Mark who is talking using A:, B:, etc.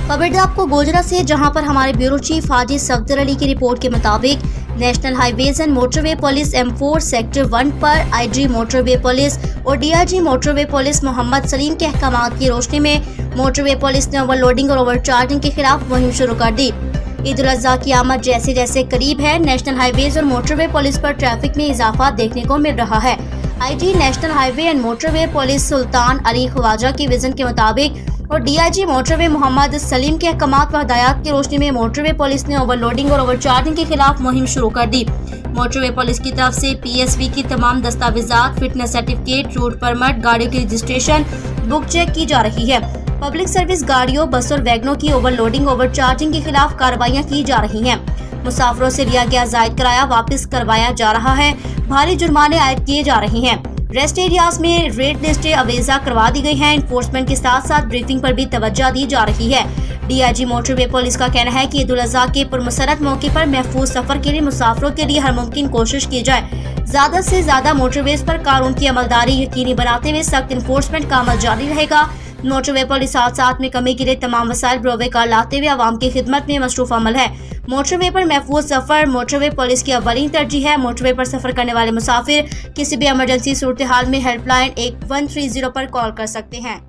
A: खबर आपको गोजरा से, जहां पर हमारे ब्यूरो चीफ हाजी सफदर अली की रिपोर्ट के मुताबिक national highways and motorway police M4 सेक्टर 1 पर IG मोटरवे पुलिस और DIG motorway police Mohammad Saleem के अहकामात की रोशनी में मोटरवे पुलिस ने ओवरलोडिंग और ओवरचार्जिंग के खिलाफ मुहिम शुरू कर दी। ईद उल अज़हा की आमद जैसे जैसे करीब है, नेशनल हाईवेज और मोटरवे पुलिस पर ट्रैफिक में इजाफा देखने को मिल रहा है। IG national highway and motorway police Sultan Ali Khawaja की विजन के मुताबिक और DIG मोटरवे मोहम्मद सलीम के अहकामात व हदायत की रोशनी में मोटरवे पुलिस ने ओवरलोडिंग और ओवरचार्जिंग के खिलाफ मुहिम शुरू कर दी। मोटरवे पुलिस की तरफ से PSV की तमाम दस्तावेजात, फिटनेस सर्टिफिकेट, रूट परमिट, गाड़ी की रजिस्ट्रेशन बुक चेक की जा रही है। पब्लिक सर्विस गाड़ियों, बस और वैगनों की ओवरलोडिंग ओवरचार्जिंग के खिलाफ कार्रवाइयां की जा रही हैं। मुसाफिरों से लिया गया जायद किराया वापस करवाया जा रहा है। भारी जुर्माने आयद किए जा रहे हैं। रेस्ट एरियाज में रेड लिस्टें अवेजा करवा दी गई हैं। इन्फोर्समेंट के साथ साथ ब्रीफिंग पर भी तवज्जो दी जा रही है। DIG मोटरवे पुलिस का कहना है कि ईद उल अज़हा के पुरमसरत मौके पर महफूज सफर के लिए मुसाफिरों के लिए हर मुमकिन कोशिश की जाए। ज्यादा से ज्यादा मोटरवेज पर कानून की अमलदारी यकीनी बनाते हुए सख्त इन्फोर्समेंट का अमल जारी रहेगा। मोटरवे पुलिस साथ में कमी के लिए तमाम वसाइल बरोवे कार लाते हुए आवाम की खिदमत में मसरूफ अमल है। मोटरवे पर महफूज सफर मोटरवे पुलिस की अव्वलीन तरजीह है। मोटरवे पर सफर करने वाले मुसाफिर किसी भी इमरजेंसी सूरत हाल में हेल्पलाइन 1130 पर कॉल कर सकते हैं।